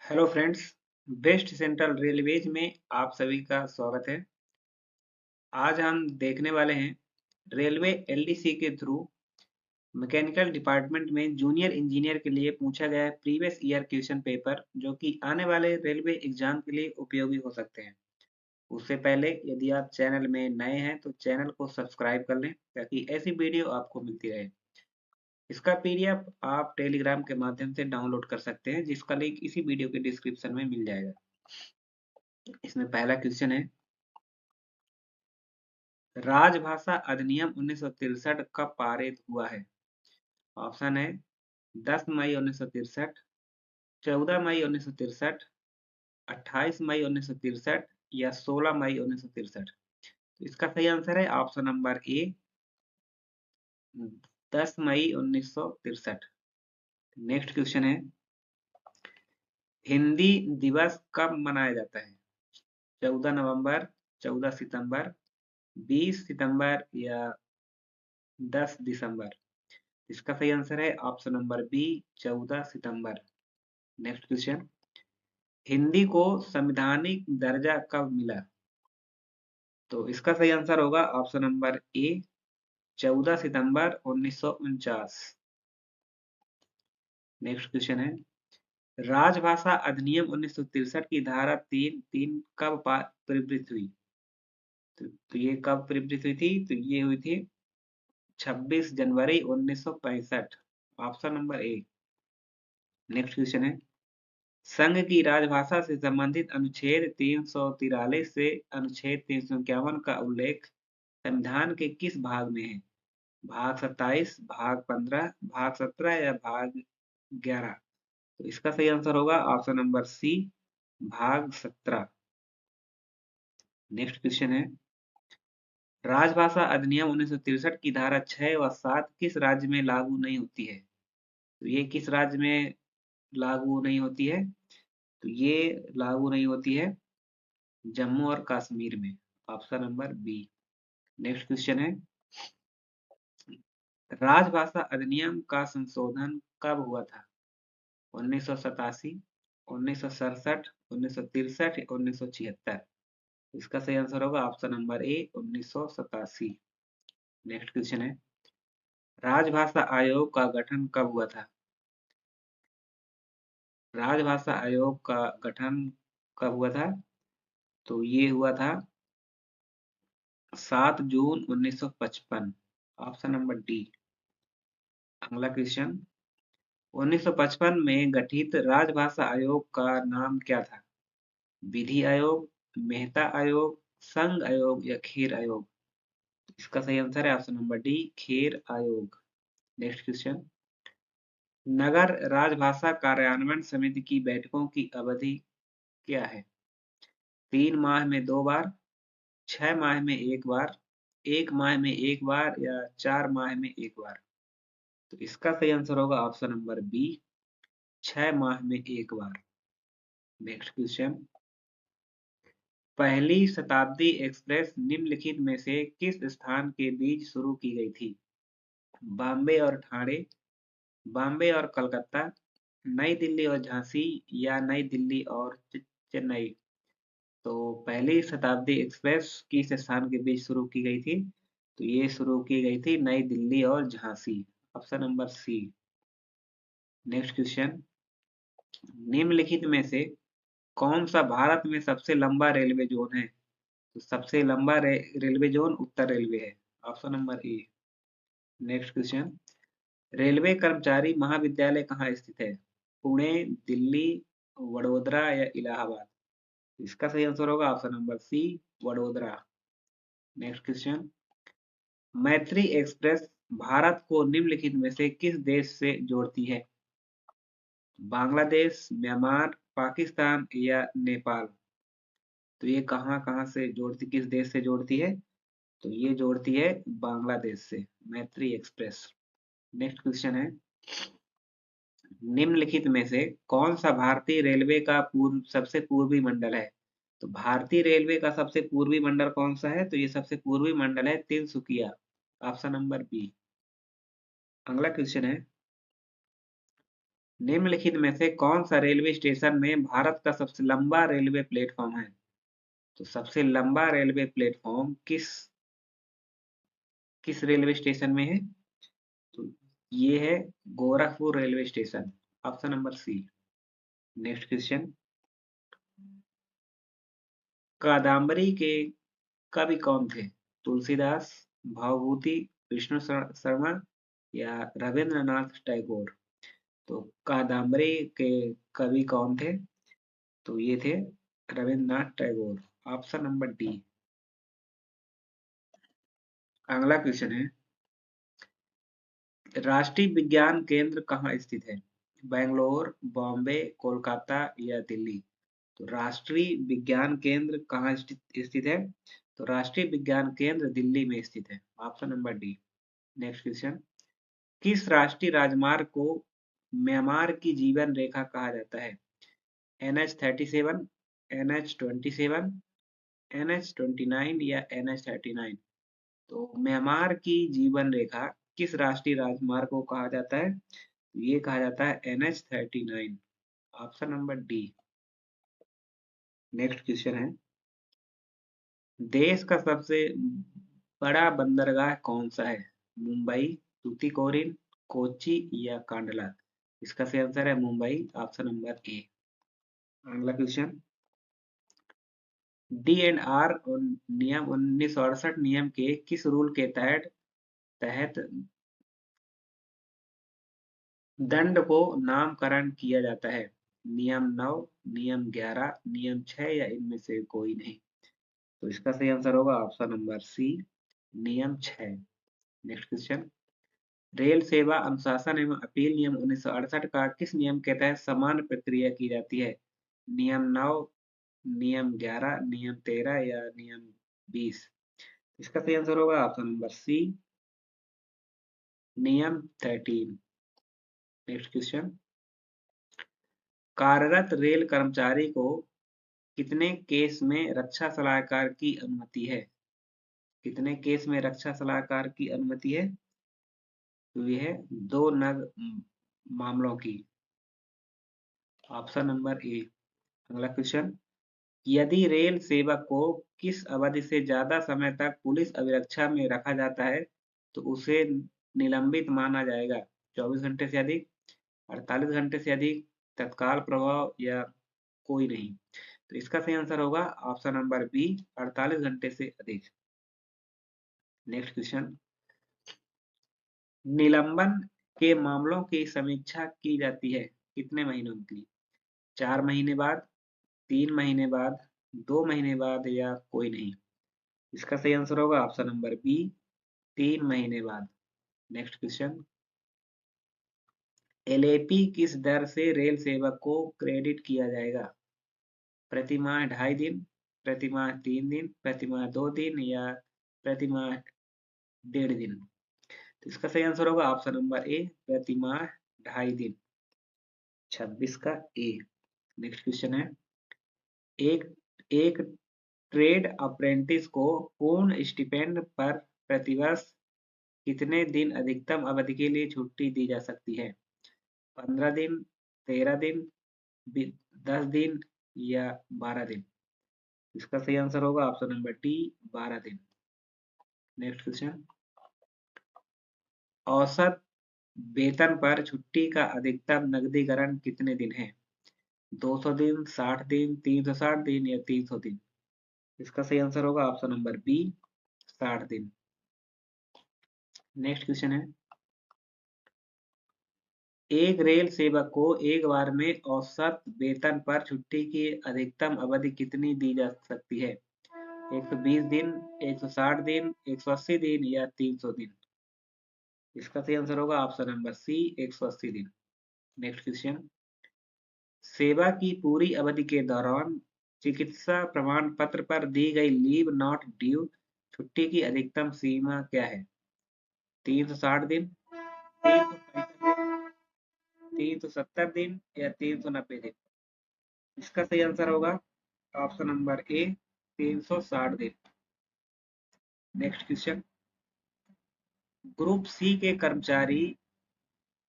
Hello friends, West Central Railways में आप सभी का स्वागत है। आज हम देखने वाले हैं रेलवे एलडीसी के थ्रू मैकेनिकल डिपार्टमेंट में जूनियर इंजीनियर के लिए पूछा गया प्रीवियस ईयर क्वेश्चन पेपर जो कि आने वाले रेलवे एग्जाम के लिए उपयोगी हो सकते हैं। उससे पहले यदि आप चैनल में नए हैं तो चैनल को सब्सक्राइब कर लें ताकि ऐसी वीडियो आपको मिलती रहे। इसका पीडीएफ आप टेलीग्राम के माध्यम से डाउनलोड कर सकते हैं जिसका लिंक इसी वीडियो के डिस्क्रिप्शन में मिल जाएगा। इसमें पहला क्वेश्चन है, राजभाषा अधिनियम 1963 कब पारित हुआ है? ऑप्शन है 10 मई 1963, 14 मई 1963, 28 मई 1963 या 16 मई 1963। तो इसका सही आंसर है ऑप्शन नंबर ए, 10 मई 1963। नेक्स्ट क्वेश्चन है, हिंदी दिवस कब मनाया जाता है? 14 नवंबर, 14 सितंबर, 20 सितंबर या 10 दिसंबर। इसका सही आंसर है ऑप्शन नंबर बी, 14 सितंबर। नेक्स्ट क्वेश्चन, हिंदी को संवैधानिक दर्जा कब मिला? तो इसका सही आंसर होगा ऑप्शन नंबर ए, 14 सितंबर 1949। नेक्स्ट क्वेश्चन है, राजभाषा अधिनियम 1963 की धारा 3(3) कब प्रवृत्त हुई? तो ये कब प्रवृत्त हुई थी? तो ये हुई थी 26 जनवरी 1965। Option number A. Next question है, संघ की राजभाषा से संबंधित अनुच्छेद 343 से अनुच्छेद 351 का उल्लेख संविधान के किस भाग में है? भाग 27, भाग 15, भाग 17 या भाग 11। तो इसका सही आंसर होगा ऑप्शन नंबर सी, भाग 17। नेक्स्ट क्वेश्चन है, राजभाषा अधिनियम 1963 की धारा 6 व 7 किस राज्य में लागू नहीं होती है? तो ये किस राज्य में लागू नहीं होती है? तो ये लागू नहीं होती है जम्मू और कश्मीर में। Option number B. Next question है, राजभाषा अधिनियम का संशोधन कब हुआ था? 1987, 1967, 1963, 1976। इसका सही आंसर होगा ऑप्शन नंबर ए, 1987। नेक्स्ट क्वेश्चन है, राजभाषा आयोग का गठन कब हुआ था? राजभाषा आयोग का गठन कब हुआ था? तो ये हुआ था 7 जून 1955। Option number D. अगला क्वेश्चन, 1955 में गठित राजभाषा आयोग का नाम क्या था? विधि आयोग, मेहता आयोग, संघ आयोग या खेर आयोग। इसका सही आंसर है ऑप्शन नंबर डी, खेर आयोग। नेक्स्ट क्वेश्चन, नगर राजभाषा कार्यान्वयन समिति की बैठकों की अवधि क्या है? 3 माह में 2 बार, 6 माह में 1 बार, 1 माह में 1 बार या 4 माह में 1 बार। तो इसका सही आंसर होगा ऑप्शन नंबर बी, 6 माह में 1 बार। नेक्स्ट क्वेश्चन, पहली शताब्दी एक्सप्रेस निम्नलिखित में से किस स्थान के बीच शुरू की गई थी? बॉम्बे और ठाणे, बॉम्बे और कलकत्ता, नई दिल्ली और झांसी या नई दिल्ली और चेन्नई। तो पहली शताब्दी एक्सप्रेस किस स्थान के बीच शुरू की गई थी? तो ये शुरू की गई थी नई दिल्ली और Jhansi. Option number C. Next question, निम्नलिखित में से कौन सा भारत में सबसे लंबा रेलवे जोन है? तो सबसे लंबा रेलवे जोन उत्तर रेलवे है। Option number A. Next question, railway कर्मचारी महाविद्यालय कहाँ स्थित है? पुणे, दिल्ली, वडोदरा या इलाहाबाद। इसका सही आंसर होगा option number C, Vadodara. Next question, Maitri Express Bharat को निम्नलिखित में से किस देश से जोड़ती है? बांग्लादेश, म्यांमार, पाकिस्तान या नेपाल। तो ये कहाँ कहाँ से जोड़ती, किस देश से जोड़ती है? तो ये जोड़ती है बांग्लादेश से, मैत्री एक्सप्रेस। नेक्स्ट क्वेश्चन है, निम्नलिखित में से कौन सा भारतीय रेलवे का सबसे पूर्वी मंडल है? तो भारतीय रेलवे का सबसे पूर्वी मंडल कौन सा है? तो ये सबसे पूर्वी मंडल है तिनसुकिया। Option number B. अगला क्वेश्चन है, निम्नलिखित में से कौन सा रेलवे स्टेशन में भारत का सबसे लंबा रेलवे प्लेटफॉर्म है? तो सबसे लंबा रेलवे प्लेटफॉर्म किस किस रेलवे स्टेशन में है? तो ये है Gorakhpur railway station, option number C. Next question, Kadambari के कवि कौन थे? तुलसीदास, भावभूति, विष्णु शर्मा या रविंद्रनाथ टैगोर? तो कादम्बरी के कवि कौन थे? तो ये थे Rabindranath Tagore, option number D. अगला क्वेश्चन है, राष्ट्रीय विज्ञान केंद्र कहाँ स्थित है? बेंगलोर, बॉम्बे, कोलकाता या दिल्ली? तो राष्ट्रीय विज्ञान केंद्र कहाँ स्थित है? तो राष्ट्रीय विज्ञान केंद्र दिल्ली में स्थित है, option number D. Next question, किस राष्ट्रीय राजमार्ग को म्यांमार की जीवन रेखा कहा जाता है? NH-37, NH-27, NH-29 या NH-39? तो म्यांमार की जीवन रेखा किस राष्ट्रीय राजमार्ग को कहा जाता है? ये कहा जाता है NH-39, option number D. Next question है, देश का सबसे बड़ा बंदरगाह कौन सा है? मुंबई, तूतीकोरिन, कोच्चि या कांडला? इसका सही आंसर है मुंबई, ऑप्शन नंबर ए। अगला क्वेश्चन, D&R नियम 1968 नियम के किस रूल के तहत तहत दंड को नामकरण किया जाता है? नियम 9, नियम 11, नियम 6 या इनमें से कोई नहीं? तो इसका सही आंसर होगा ऑप्शन नंबर सी, नियम 6। नेक्स्ट क्वेश्चन, रेल सेवा अनुशासन एवं अपील नियम 1968 का किस नियम के तहत समान प्रक्रिया की जाती है? नियम 9, नियम 11, नियम 13 या नियम 20? इसका सही आंसर होगा ऑप्शन नंबर सी, नियम 13। नेक्स्ट क्वेश्चन, कार्यरत रेल कर्मचारी को कितने केस में रक्षा सलाहकार की अनुमति है? कितने केस में रक्षा सलाहकार की अनुमति है? तो यह है 2 नग मामलों की, ऑप्शन नंबर ए। अगला क्वेश्चन, यदि रेल सेवक को किस अवधि से ज्यादा समय तक पुलिस अभिरक्षा में रखा जाता है तो उसे निलंबित माना जाएगा? 24 घंटे से अधिक, 48 घंटे से अधिक, तत्काल प्रभाव या कोई नहीं? तो इसका सही आंसर होगा ऑप्शन नंबर बी, 48 घंटे से अधिक। नेक्स्ट क्वेश्चन, निलंबन के मामलों की समीक्षा की जाती है कितने महीनों की? 4 महीने बाद, 3 महीने बाद, 2 महीने बाद या कोई नहीं? इसका सही आंसर होगा ऑप्शन नंबर बी, 3 महीने बाद। नेक्स्ट क्वेश्चन, LAP किस दर से रेल सेवक को क्रेडिट किया जाएगा? प्रति माह 2.5 दिन, प्रति माह 3 दिन, प्रति माह 2 दिन या प्रति माह 1.5 दिन? तो इसका सही आंसर होगा ऑप्शन नंबर ए, प्रति माह 2.5 दिन, 26 का ए। नेक्स्ट क्वेश्चन है, एक एक ट्रेड अप्रेंटिस को पूर्ण स्टिपेंड पर प्रतिवर्ष कितने दिन अधिकतम अवधि के लिए छुट्टी दी जा सकती है? 15 दिन, 13 दिन, 10 दिन या 12 दिन? इसका सही आंसर होगा ऑप्शन नंबर डी, 12 दिन। नेक्स्ट क्वेश्चन, औसत वेतन पर छुट्टी का अधिकतम नकदीकरण कितने दिन है? 200 दिन, 60 दिन, 360 दिन या 300 दिन? इसका सही आंसर होगा ऑप्शन नंबर बी, 60 दिन। नेक्स्ट क्वेश्चन है, एक रेल सेवक को एक बार में औसत वेतन पर छुट्टी की अधिकतम अवधि कितनी दी जा सकती है? 120 दिन, 160 दिन, 180 दिन या 300 दिन? इसका सही आंसर होगा ऑप्शन नंबर सी, 180 दिन। नेक्स्ट क्वेश्चन, सेवा की पूरी अवधि के दौरान चिकित्सा प्रमाण पत्र पर दी गई लीव नॉट ड्यू छुट्टी की अधिकतम सीमा क्या है? 360 दिन, 365 दिन, 370 दिन या 390 दिन? इसका सही आंसर होगा ऑप्शन नंबर ए, 360 दिन। नेक्स्ट क्वेश्चन, ग्रुप सी के कर्मचारी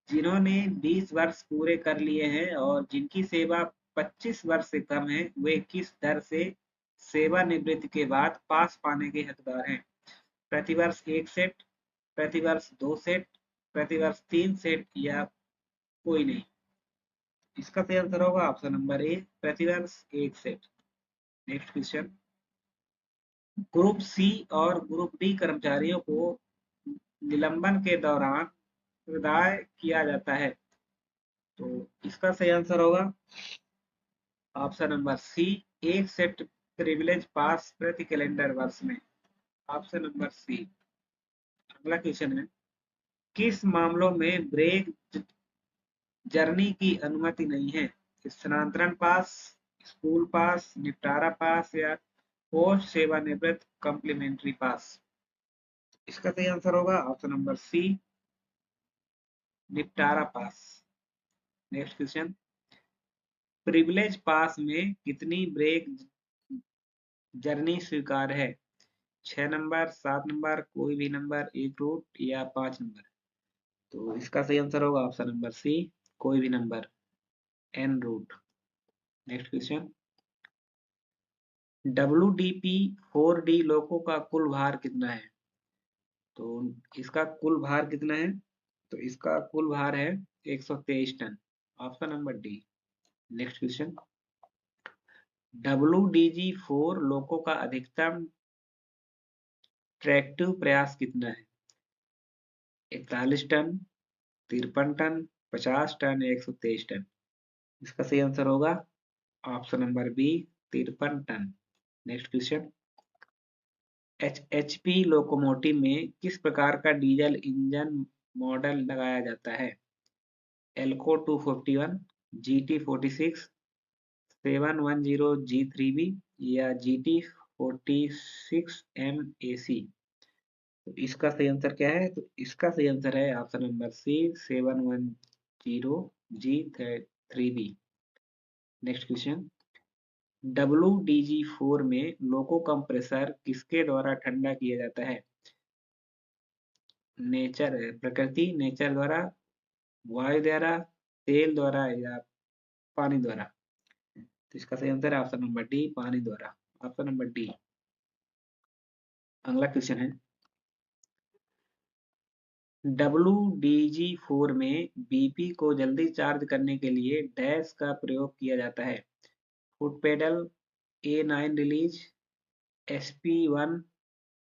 जिन्होंने 20 वर्ष पूरे कर लिए हैं और जिनकी सेवा 25 वर्ष से कम है, वे किस दर से सेवानिवृत्ति के बाद पास पाने के हकदार हैं? प्रतिवर्ष 1 सेट, प्रतिवर्ष 2 सेट, प्रतिवर्ष 3 सेट या कोई नहीं? इसका सही आंसर होगा ऑप्शन नंबर ए, प्रतिवर्ष 1 set. Next question, group C और ग्रुप डी कर्मचारियों को निलंबन के दौरान प्रदाय किया जाता है, तो इसका सही आंसर होगा option number C, 1 set privilege pass प्रति कैलेंडर वर्ष में। Option number C. अगला क्वेश्चन है, किस मामलों में ब्रेक जर्नी की अनुमति नहीं है? स्थानांतरण पास, स्कूल पास, निपटारा पास या पोस्ट सेवानिवृत्त कॉम्प्लीमेंट्री पास? इसका सही आंसर होगा ऑप्शन नंबर सी, निपटारा पास। नेक्स्ट क्वेश्चन, प्रिविलेज पास में कितनी ब्रेक जर्नी स्वीकार्य है? 6 नंबर, 7 नंबर, कोई भी नंबर, एक रूट या 5 नंबर? तो इसका सही आंसर होगा ऑप्शन नंबर सी, कोई भी number, en route. Next question, WDP 4D loco का कुल भार कितना है? तो इसका कुल भार कितना है? तो इसका कुल भार है 123 ton. Option number D. Next question, WDG4 loco का अधिकतम ट्रैक्टिव प्रयास कितना है? 41 टन, 53 टन, 50 टन या 123 टन? इसका सही आंसर होगा option number B, 53 ton. Next question, HP locomotive में किस प्रकार का डीजल इंजन मॉडल लगाया जाता है? एल्को 251, GT 46, 710 G3B या GT 46 MAC? तो इसका सही आंसर क्या है? तो इसका सही आंसर है option number C, 710 G3B। Next question, WDG4 में लोको कंप्रेसर किसके द्वारा ठंडा किया जाता है? प्रकृति, नेचर द्वारा, वायु द्वारा, तेल द्वारा या पानी द्वारा? तो इसका सही आंसर है ऑप्शन नंबर डी, पानी द्वारा। Option number D. अगला क्वेश्चन है, WDG4 में BP को जल्दी चार्ज करने के लिए डैश का प्रयोग किया जाता है? Foot pedal, A9 release, SP1,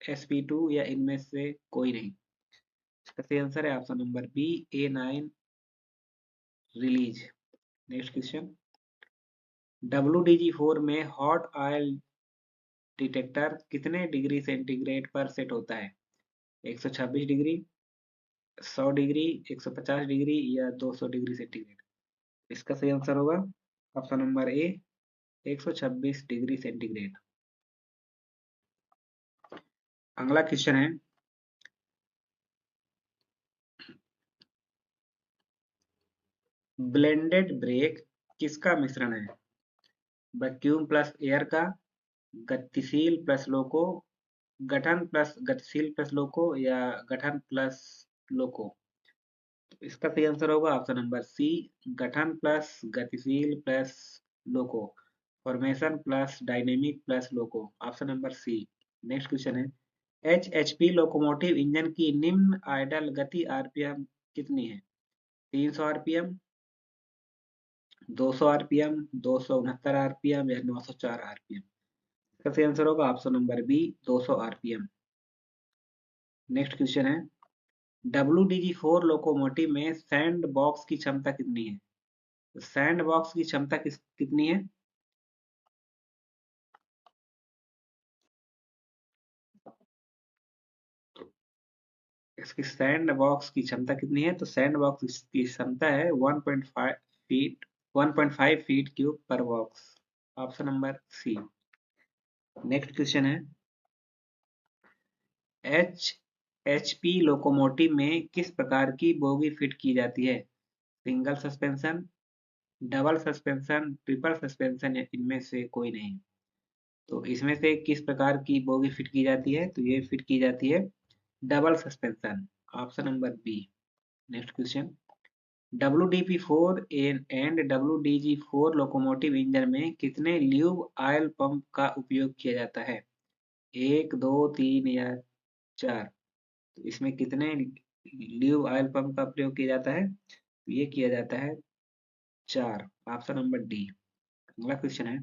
SP2 या इनमें से कोई नहीं? इसका सही आंसर है option number B, A9 release. Next question, WDG4 में हॉट ऑयल डिटेक्टर कितने डिग्री सेंटीग्रेड पर सेट होता है? 126 डिग्री, 100 डिग्री, 150 डिग्री या 200 डिग्री सेंटीग्रेड? इसका सही आंसर होगा ऑप्शन नंबर ए, 126 डिग्री सेंटीग्रेड। अगला क्वेश्चन है, ब्लेंडेड ब्रेक किसका मिश्रण है? वैक्यूम प्लस एयर का, गतिशील प्लस लोको, गठन प्लस गतिशील प्लस लोको या गठन प्लस लोको? तो इसका सही आंसर होगा ऑप्शन नंबर सी, गठन प्लस गतिशील plus loco, formation plus dynamic plus loco. Option number C. Next question है, HHP लोकोमोटिव इंजन की निम्न आइडल गति RPM कितनी है? 300 RPM, 200 RPM, 269 RPM या 904 RPM? इसका सही आंसर होगा option number B, 200 RPM। Next question है, WDG4 लोकोमोटिव में सैंड बॉक्स की क्षमता कितनी है? तो सैंड बॉक्स की क्षमता कितनी है? इसकी सैंड बॉक्स की क्षमता कितनी है? तो सैंड बॉक्स की क्षमता है 1.5 feet cube per box. Option number C. Next question है, HHP लोकोमोटिव में किस प्रकार की बोगी फिट की जाती है? Single suspension, double suspension, triple suspension या इनमें से कोई नहीं? तो इसमें से किस प्रकार की बोगी फिट की जाती है? तो ये फिट की जाती है double suspension. Option number B. Next question, WDP4 and WDG4 locomotive engine में कितने ल्यूब ऑयल पंप का उपयोग किया जाता है? 1, 2, 3 या 4? तो इसमें कितने ल्यूब ऑयल पंप का प्रयोग किया जाता है? तो ये किया जाता है 4, ऑप्शन नंबर डी। अगला क्वेश्चन है,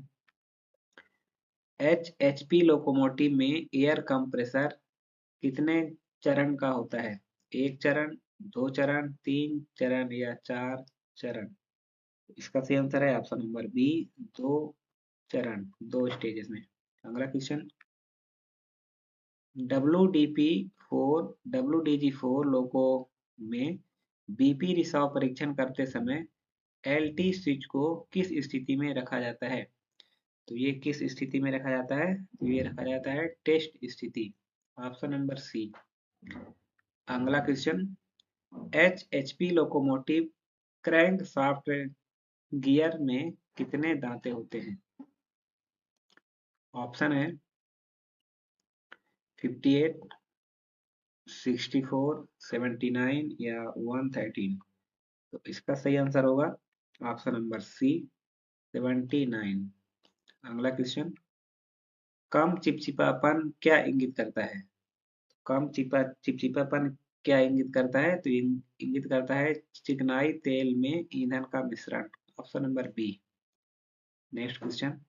एचएचपी लोकोमोटिव में एयर कंप्रेसर कितने चरण का होता है? 1 चरण, 2 चरण, 3 चरण या 4 चरण? इसका सही आंसर है ऑप्शन नंबर बी, 2 चरण, 2 स्टेजेस में। अगला क्वेश्चन, WDP4 लोको में बीपी रिसाव परीक्षण करते समय एलटी स्विच को किस स्थिति में रखा जाता है? तो ये किस स्थिति में रखा जाता है? तो ये रखा जाता है टेस्ट स्थिति, ऑप्शन नंबर सी। अगला question, HHP locomotive crankshaft gear में कितने दांते होते हैं? ऑप्शन है 58, 64, 79 या 113। तो इसका सही आंसर होगा ऑप्शन नंबर सी, 79। अगला क्वेश्चन, कम चिपचिपापन क्या इंगित करता है? कम चिपचिपापन क्या इंगित करता है? तो इंगित करता है चिकनाई तेल में ईंधन का मिश्रण, option number B. Next question,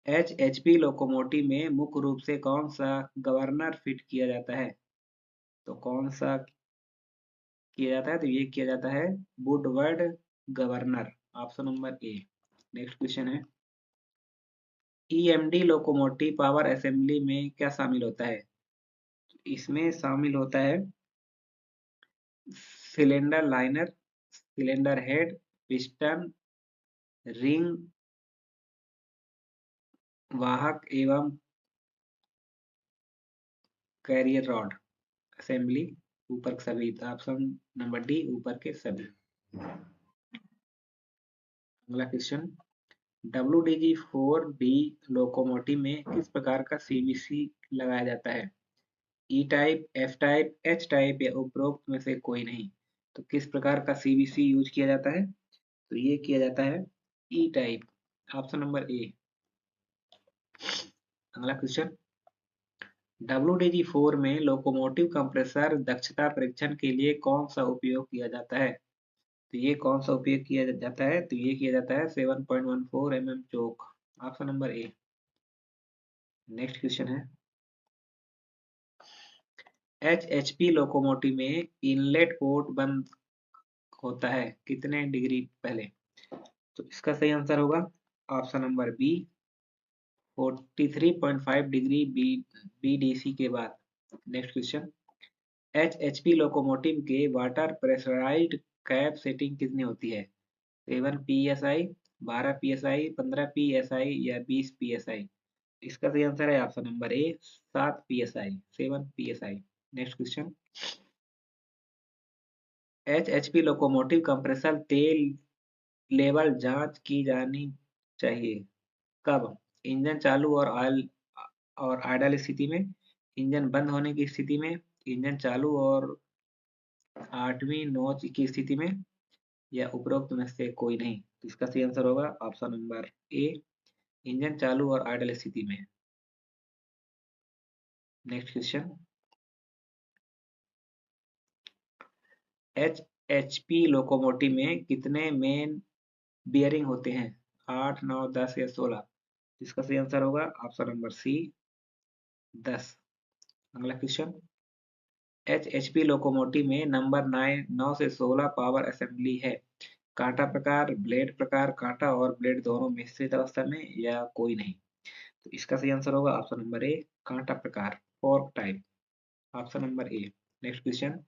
HHP locomotive में मुख्य रूप से कौन सा गवर्नर फिट किया जाता है? तो कौन सा किया जाता है? तो ये किया जाता है Woodward governor, option number A. Next question है, ईएमडी लोकोमोटिव पावर असेंबली में क्या शामिल होता है? इसमें शामिल होता है cylinder liner, cylinder head, piston, ring, वाहक एवं कैरियर रॉड असेंबली, ऊपर के सभी, ऑप्शन नंबर डी, ऊपर के सभी। अगला क्वेश्चन, WDG4D लोकोमोटिव में किस प्रकार का सीवीसी लगाया जाता है? E type, F type, H type या उपरोक्त में से कोई नहीं? तो किस प्रकार का सीवीसी यूज किया जाता है? तो ये किया जाता है E type, option number A. अगला क्वेश्चन, WDG4 में लोकोमोटिव कंप्रेसर दक्षता परीक्षण के लिए कौन सा उपयोग किया जाता है? तो ये कौन सा उपयोग किया जाता है? तो ये किया जाता है 7.14 mm choke, option number A. Next question है, एचएचपी लोकोमोटिव में इनलेट पोर्ट बंद होता है कितने डिग्री पहले? तो इसका सही आंसर होगा option number B, 43.5 degree BDC के बाद। नेक्स्ट क्वेश्चन, एचएचपी लोकोमोटिव के वाटर प्रेशराइज्ड कैप सेटिंग कितनी होती है? 7 psi, 12 psi, 15 psi या 20 psi? इसका सही आंसर है option number A, 7 psi, 7 psi। Next question, HHP locomotive compressor तेल लेवल जांच की जानी चाहिए कब? इंजन चालू और ऑयल और आइडल स्थिति में, इंजन बंद होने की स्थिति में, इंजन चालू और 8वीं नौच की स्थिति में, या उपरोक्त में से कोई नहीं? तो इसका सही आंसर होगा ऑप्शन नंबर ए, इंजन चालू और आइडल स्थिति में। नेक्स्ट क्वेश्चन, एचएचपी लोकोमोटिव में कितने मेन बियरिंग होते हैं? 8, 9, 10 या 16? इसका सही आंसर होगा ऑप्शन नंबर सी, 10। अगला क्वेश्चन, एचएचपी लोकोमोटिव में नंबर 9 से 16 पावर असेंबली है, कांटा प्रकार, ब्लेड प्रकार, कांटा और ब्लेड दोनों मिश्रित अवस्था में या कोई नहीं? तो इसका सही आंसर होगा ऑप्शन नंबर ए, कांटा प्रकार, fork type, option number A. Next question,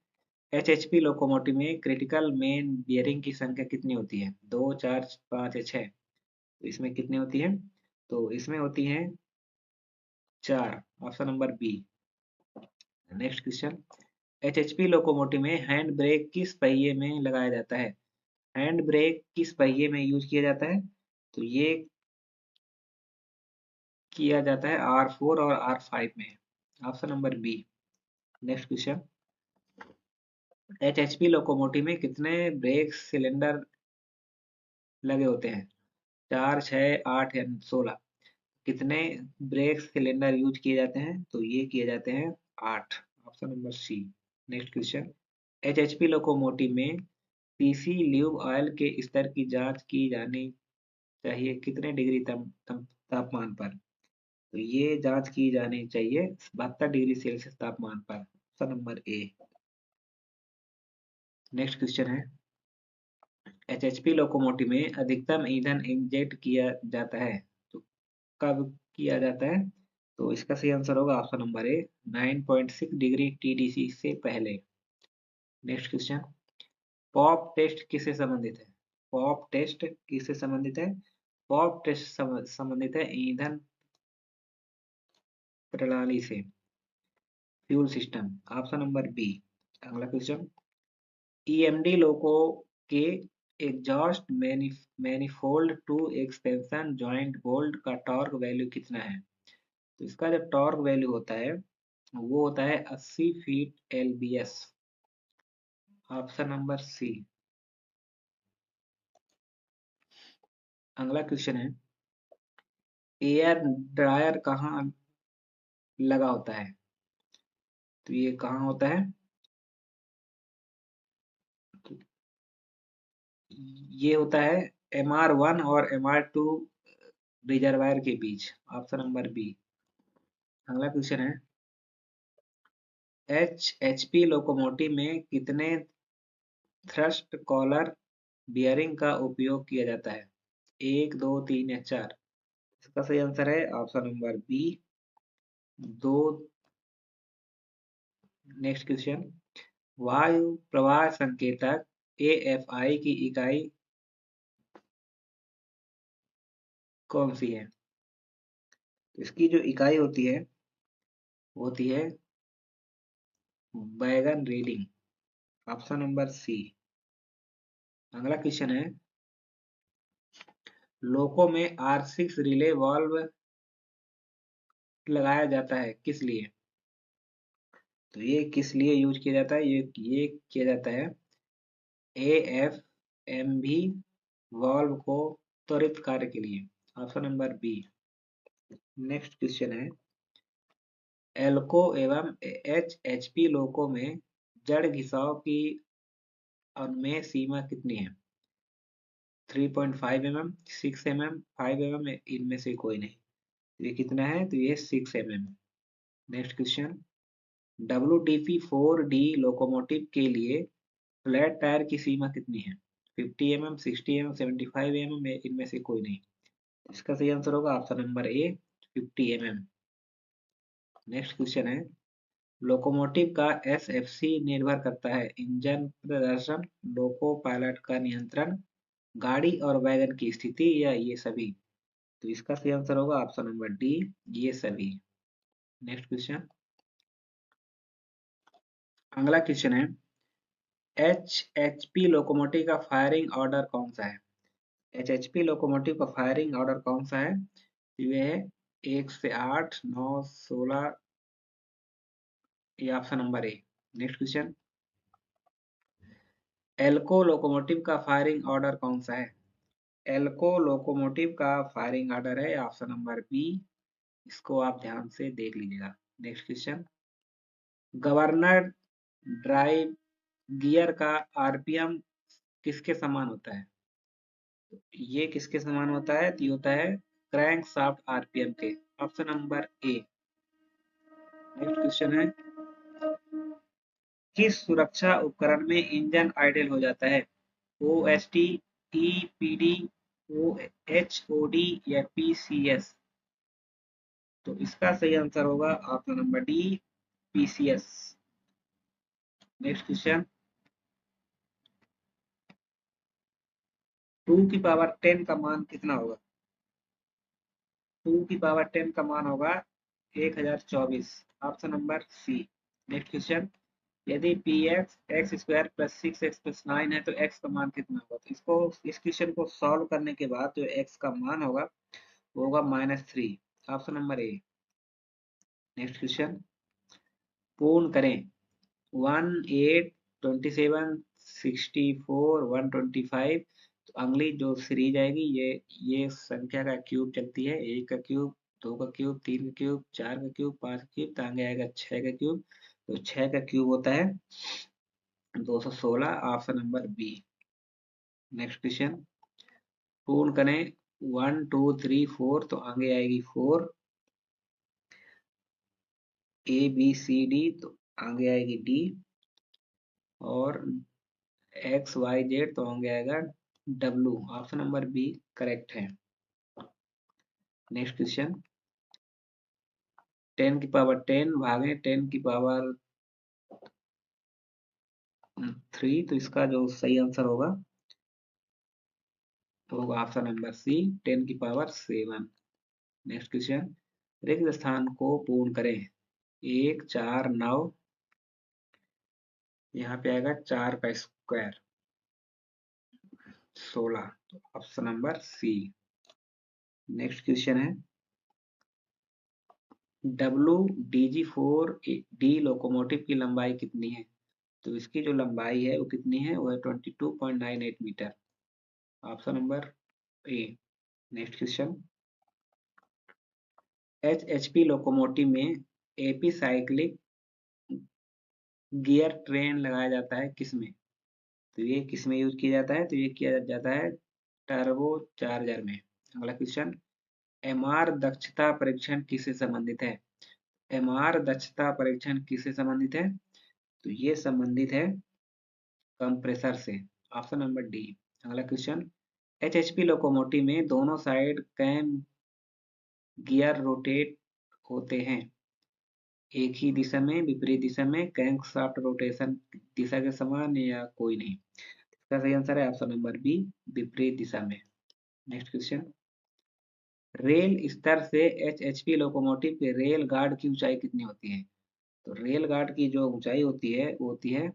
HHP locomotive में क्रिटिकल मेन बियरिंग की संख्या कितनी होती है? 2, 4, 5 या 6? तो इसमें कितनी होती है? तो इसमें होती है 4, option number B. Next question, HHP locomotive में हैंड ब्रेक किस पहिए में लगाया जाता है? हैंड ब्रेक किस पहिए में यूज किया जाता है? तो ये किया जाता है R4 और R5 में, option number B. Next question, HHP locomotive में कितने ब्रेक सिलेंडर लगे होते हैं? 4, 6, 8 या 16? कितने ब्रेक सिलेंडर यूज किए जाते हैं? तो ये किए जाते हैं 8। Option number C. Next question, HHP locomotive में पीसी ल्यूब ऑयल के स्तर की जांच की जानी चाहिए कितने डिग्री तापमान पर? तो ये जांच की जानी चाहिए 72 डिग्री सेल्सियस तापमान पर। Option number A. Next question है, एचएचपी लोकोमोटिव में अधिकतम ईंधन इंजेक्ट किया जाता है तो कब किया जाता है? तो इसका सही आंसर होगा ऑप्शन नंबर ए, 9.6 डिग्री टीडीसी से पहले। नेक्स्ट क्वेश्चन, पॉप टेस्ट किससे संबंधित है? पॉप टेस्ट किससे संबंधित है? पॉप टेस्ट संबंधित है ईंधन प्रणाली से, fuel system. Option number B. अगला क्वेश्चन, ईएमडी लोको के exhaust manifold to expansion joint bolt का टॉर्क वैल्यू कितना है? तो इसका जो टॉर्क वैल्यू होता है वो होता है 80 feet LBS. Option number C. अगला क्वेश्चन है, एयर ड्रायर कहाँ लगा होता है? तो ये कहाँ होता है? ये होता है MR1 और MR2 रिजर्वायर के बीच। Option number B. अगला क्वेश्चन है, एचएचपी लोकोमोटिव में कितने थ्रस्ट कॉलर बियरिंग का उपयोग किया जाता है? 1, 2, 3 या 4? इसका सही आंसर है option number B, 2। Next question, वायु प्रवाह संकेतक AFI की इकाई कौन सी है? तो इसकी जो इकाई होती है वो होती है wagon reading. Option number C. अगला क्वेश्चन है, लोको में R6 रिले वाल्व लगाया जाता है किस लिए? तो ये किस लिए यूज किया जाता है? ये किया जाता है AFMV वाल्व को त्वरित कार्य के लिए। Option number B. Next question है, एल्को एवं एचएचपी लोको में जड़ घिसाव की अनुमेय सीमा कितनी है? 3.5 mm, 6 mm, 5 mm, इनमें से कोई नहीं। ये कितना है? तो ये 6 mm। Next question, WDP-4D locomotive के लिए फ्लैट टायर की सीमा कितनी है? 50 mm, 60 mm, 75 mm, इनमें से कोई नहीं। इसका सही आंसर होगा ऑप्शन नंबर ए, 50 mm। नेक्स्ट क्वेश्चन है, लोकोमोटिव का एसएफसी निर्भर करता है इंजन प्रदर्शन, लोको पायलट का नियंत्रण, गाड़ी और वैगन की स्थिति या ये सभी? तो इसका सही आंसर होगा ऑप्शन नंबर डी, ये सभी। नेक्स्ट क्वेश्चन, अगला क्वेश्चन है, एचएचपी लोकोमोटिव का फायरिंग ऑर्डर कौन सा है? एचएचपी लोकोमोटिव का फायरिंग ऑर्डर कौन सा है? ये है 1 से 8, 9, 16, ये option number A. Next question, ALCO locomotive का फायरिंग ऑर्डर कौन सा है? एल्को लोकोमोटिव का फायरिंग ऑर्डर है ऑप्शन नंबर बी। इसको आप ध्यान से देख लीजिएगा। Next question, governor drive gear का आरपीएम किसके समान होता है? ये किसके समान होता है? तो ये होता है क्रैंक शाफ्ट आरपीएम के। Option number A. Next question है, किस सुरक्षा उपकरण में इंजन आइडल हो जाता है? ओएसटी, ईपीडी, ओएचओडी या पीसीएस? तो इसका सही आंसर होगा option number D, PCS. Next question, 2 की पावर 10 का मान कितना होगा? 2 की पावर 10 का मान होगा 1024। Option number C. Next question, यदि P X X square plus 6x plus 9 है तो x का मान कितना होगा? तो इसको इस क्वेश्चन को सॉल्व करने के बाद जो x का मान होगा वो होगा -3। Option number A. Next question, पूर्ण करें 1, 8, 27, 64, 125। तो अगली जो सीरीज आएगी ये संख्या का क्यूब चलती है, 1 का क्यूब, 2 का क्यूब, 3 का क्यूब, 4 का क्यूब, 5 का क्यूब, तो आगे आएगा 6 का क्यूब। तो 6 का क्यूब होता है 216, option number B. Next question पूर्ण करें 1 2 3 4, तो आगे आएगी 4, ए बी सी डी, तो आगे आएगी डी, और एक्स वाई जेड, तो आगे आएगा W. Option number B correct है। नेक्स्ट क्वेश्चन 10 की पावर 10 भागे 10 की पावर 3, तो इसका जो सही आंसर होगा तो होगा ऑप्शन नंबर सी, 10 की पावर 7। नेक्स्ट क्वेश्चन रिक्त स्थान को पूर्ण करें 1 4 9, यहाँ पे आएगा 4 का स्क्वायर 16, तो option number C. Next question है डब्ल्यू डीजी 4 डी लोकोमोटिव की लंबाई कितनी है? तो इसकी जो लंबाई है वो कितनी है, वो है 22.98 metre. Option number A. Next question HHP locomotive में एपी साइक्लिक गियर ट्रेन लगाया जाता है किसमें? तो ये किसमें यूज किया जाता है? तो ये किया जाता है टर्बो चार्जर में। अगला क्वेश्चन एमआर दक्षता परीक्षण किससे संबंधित है? एमआर दक्षता परीक्षण किससे संबंधित है? तो ये संबंधित है कंप्रेसर से। Option number D. अगला क्वेश्चन एचएचपी लोकोमोटिव में दोनों साइड कैम गियर रोटेट होते हैं एक ही दिशा में, विपरीत दिशा में, क्रैंकशाफ्ट रोटेशन दिशा के समान या कोई नहीं। इसका सही आंसर है ऑप्शन नंबर बी, विपरीत दिशा में। नेक्स्ट क्वेश्चन रेल स्तर से एचएचपी लोकोमोटिव के रेल गार्ड की ऊंचाई कितनी होती है? तो रेल गार्ड की जो ऊंचाई होती है वो होती है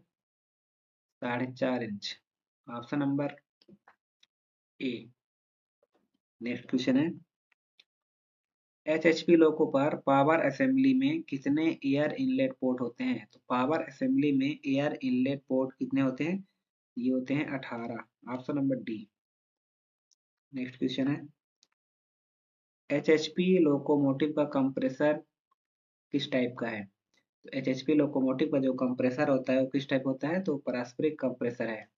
4.5 inch. Option number A. Next question है एचएचपी लोको पर पावर असेंबली में कितने एयर इनलेट पोर्ट होते हैं? तो पावर असेंबली में एयर इनलेट पोर्ट कितने होते हैं? ये होते हैं 18। Option number D. Next question है एचएचपी लोकोमोटिव का कंप्रेसर किस टाइप का है? तो एचएचपी लोकोमोटिव का जो कंप्रेसर होता है वो किस टाइप होता है? तो पारस्परिक कंप्रेसर है,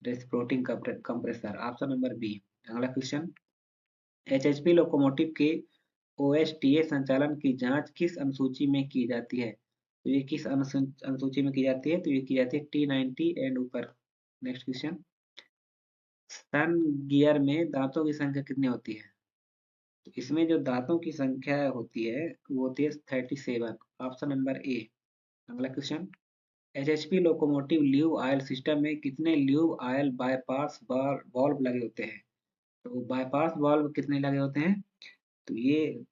reciprocating compressor. Option number B. अगला क्वेश्चन एचएचपी लोकोमोटिव के ओएसटीए संचालन की जांच किस अनुसूची में की जाती है? तो ये किस अनुसूची में की जाती है? तो ये की जाती है T90 एंड ऊपर। नेक्स्ट क्वेश्चन सन गियर में दांतों की संख्या कितनी होती है? तो इसमें जो दांतों की संख्या होती है वो होती है 37। Option number A. अगला question HHP locomotive lube oil system में कितने ल्यूब ऑयल बाईपास वाल्व लगे होते हैं? तो बाईपास वाल्व कितने लगे होते हैं? तो ये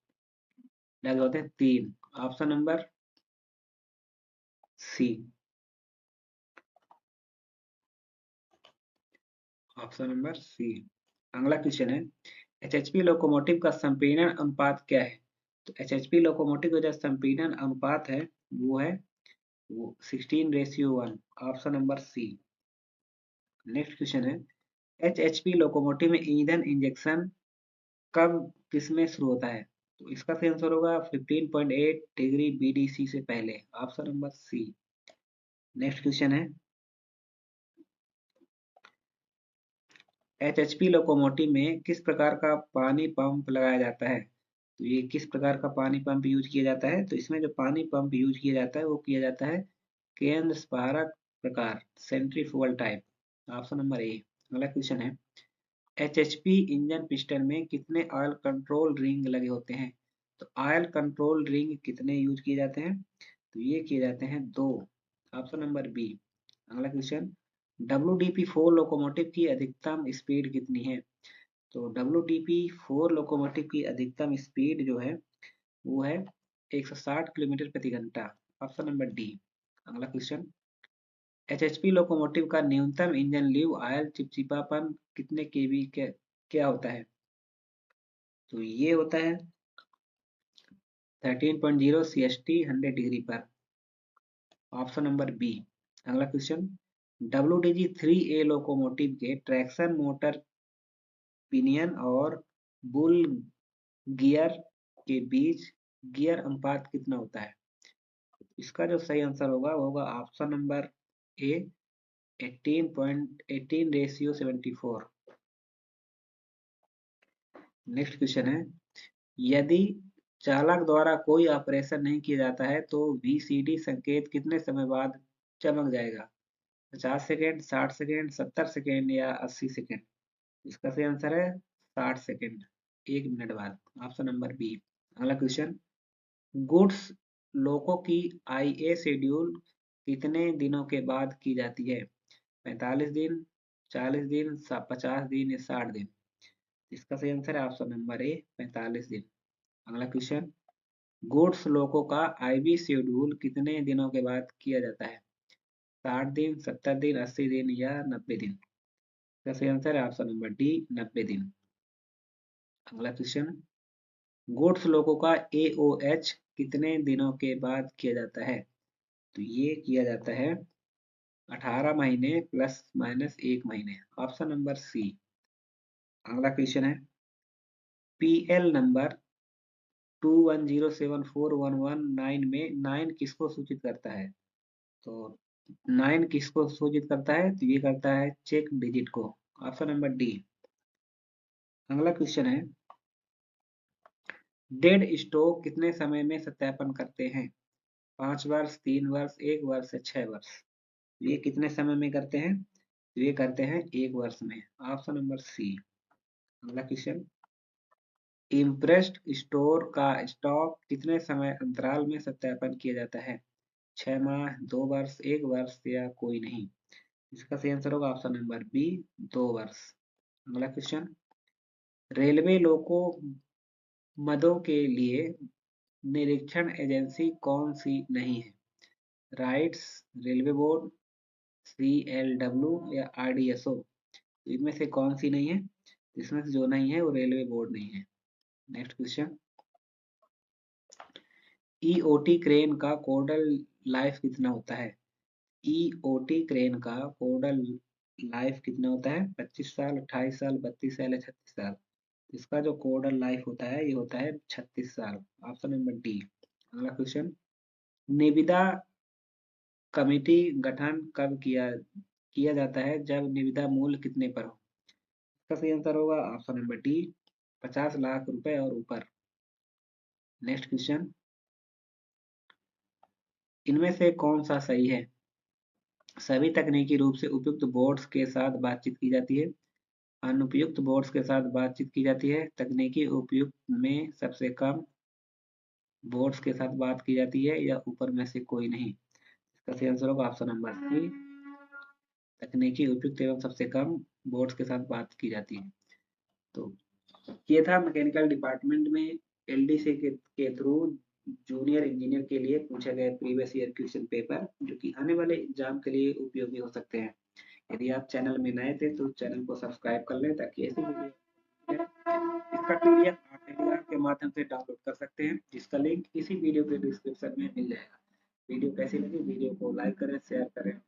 लगे होते हैं 3। Option number C. Option number C. अगला क्वेश्चन है एचएचपी लोकोमोटिव का संपीड़न अनुपात क्या है? तो एचएचपी लोकोमोटिव का जो संपीड़न अनुपात है वो है 16:1। Option number C. Next question है एचएचपी लोकोमोटिव में ईंधन इंजेक्शन कब किसमें शुरू होता है? तो इसका सही आंसर होगा 15.8 डिग्री बीडीसी से पहले। Option number C. Next question है एचएचपी लोकोमोटिव में किस प्रकार का पानी पंप लगाया जाता है? तो ये किस प्रकार का पानी पंप यूज किया जाता है? तो इसमें जो पानी पंप यूज किया जाता है वो किया जाता है केंद्र स्पारक प्रकार, centrifugal type. Option number A. अगला क्वेश्चन है एचएचपी इंजन पिस्टन में कितने ऑयल कंट्रोल रिंग लगे होते हैं? तो ऑयल कंट्रोल रिंग कितने यूज किए जाते हैं? तो ये किए जाते हैं 2। Option number B. अगला क्वेश्चन WDP4 लोकोमोटिव की अधिकतम स्पीड कितनी है? तो WDP4 लोकोमोटिव की अधिकतम स्पीड जो है वो है 160 किलोमीटर प्रति घंटा। Option number D. अगला क्वेश्चन एचएचपी लोकोमोटिव का न्यूनतम इंजन लीव ऑयल चिपचिपापन कितने केवी के क्या होता है? तो ये होता है 13.0 CST 100 डिग्री पर। Option number B. अगला क्वेश्चन, WDG-3A लोकोमोटिव के ट्रैक्शन मोटर पिनियन और बुल गियर के बीच गियर अनुपात कितना होता है? इसका जो सही आंसर होगा वो होगा ऑप्शन नंबर ए 18:18:74। नेक्स्ट क्वेश्चन है, यदि चालक द्वारा कोई ऑपरेशन नहीं किया जाता है तो VCD संकेत कितने समय बाद चमक जाएगा? 50 सेकेंड, 60 सेकेंड, 70 सेकेंड या 80 सेकेंड? इसका सही आंसर है 60 सेकेंड, 1 मिनट बाद, ऑप्शन नंबर बी। अगला क्वेश्चन, गुड्स लोगों की IA शेड्यूल कितने दिनों के बाद की जाती है? 45 दिन, 40 दिन, 50 दिन या 60 दिन? इसका सही आंसर है ऑप्शन नंबर ए 45 दिन। अगला क्वेश्चन, गुड्स लोगों का IB शेड्यूल कितने दिनों के बाद किया जाता है? 60 दिन, 70 दिन, 80 दिन या 90 दिन? इसका सही आंसर है ऑप्शन नंबर डी 90 दिन। अगला क्वेश्चन, गुड्स लोगों का AOH कितने दिनों के बाद किया जाता है? तो ये किया जाता है 18 महीने प्लस माइनस 1 महीने, ऑप्शन नंबर सी। अगला क्वेश्चन है, PL नंबर 21074119 में 9 किसको सूचित करता है? तो 9 किसको सूचित करता है? तो ये करता है चेक डिजिट को, ऑप्शन नंबर डी। अगला क्वेश्चन है, डेड स्टॉक कितने समय में सत्यापन करते हैं? 5 वर्ष, 3 वर्ष, 1 वर्ष या 6 वर्ष? ये कितने समय में करते हैं? तो ये करते हैं 1 वर्ष में, ऑप्शन नंबर सी। अगला क्वेश्चन, इम्प्रेस्ड स्टोर का स्टॉक कितने समय अंतराल में सत्यापन किया जाता है? 6 माह, 2 वर्ष, 1 वर्ष या कोई नहीं? इसका सही आंसर होगा ऑप्शन नंबर बी 2 वर्ष। अगला क्वेश्चन, रेलवे लोको मदों के लिए निरीक्षण एजेंसी कौन सी नहीं है? राइट्स, रेलवे बोर्ड, CLW या RDSO? इनमें से कौन सी नहीं है? इसमें से जो नहीं है वो रेलवे बोर्ड नहीं है। नेक्स्ट क्वेश्चन, EOT क्रेन का कोडल लाइफ कितना होता है? EOT क्रेन का कोडल लाइफ कितना होता है? 25 साल, 28 साल, 32 साल या 36 साल? इसका जो कोडल लाइफ होता है ये होता है 36 साल, ऑप्शन नंबर डी। अगला क्वेश्चन, निविदा कमेटी गठन कब किया किया जाता है जब निविदा मूल्य कितने पर हो? इसका सही आंसर होगा ऑप्शन नंबर डी 50 लाख रुपए और ऊपर। नेक्स्ट क्वेश्चन, इनमें से कौन सा सही है? सभी तकनीकी रूप से उपयुक्त बोर्ड्स के साथ बातचीत की जाती है, अनुपयुक्त बोर्ड्स के साथ बातचीत की जाती है, तकनीकी उपयुक्त में सबसे कम बोर्ड्स के साथ बात की जाती है या ऊपर में से कोई नहीं? इसका सही आंसर होगा ऑप्शन नंबर सी, तकनीकी उपयुक्त एवं सबसे कम बोर्ड्स के साथ बात की जाती है। तो ये था मैकेनिकल डिपार्टमेंट में LDC के थ्रू जूनियर इंजीनियर के लिए पूछे गए प्रीवियस ईयर क्वेश्चन पेपर, जो कि आने वाले एग्जाम के लिए उपयोगी हो सकते हैं। यदि आप चैनल में नए थे तो चैनल को सब्सक्राइब कर लें ताकि ऐसी वीडियो, इसका PDF आप टेलीग्राम के माध्यम से डाउनलोड कर सकते हैं, जिसका लिंक इसी वीडियो के डिस्क्रिप्शन में मिल जाएगा। वीडियो कैसी लगी? वीडियो को लाइक करें, शेयर करें।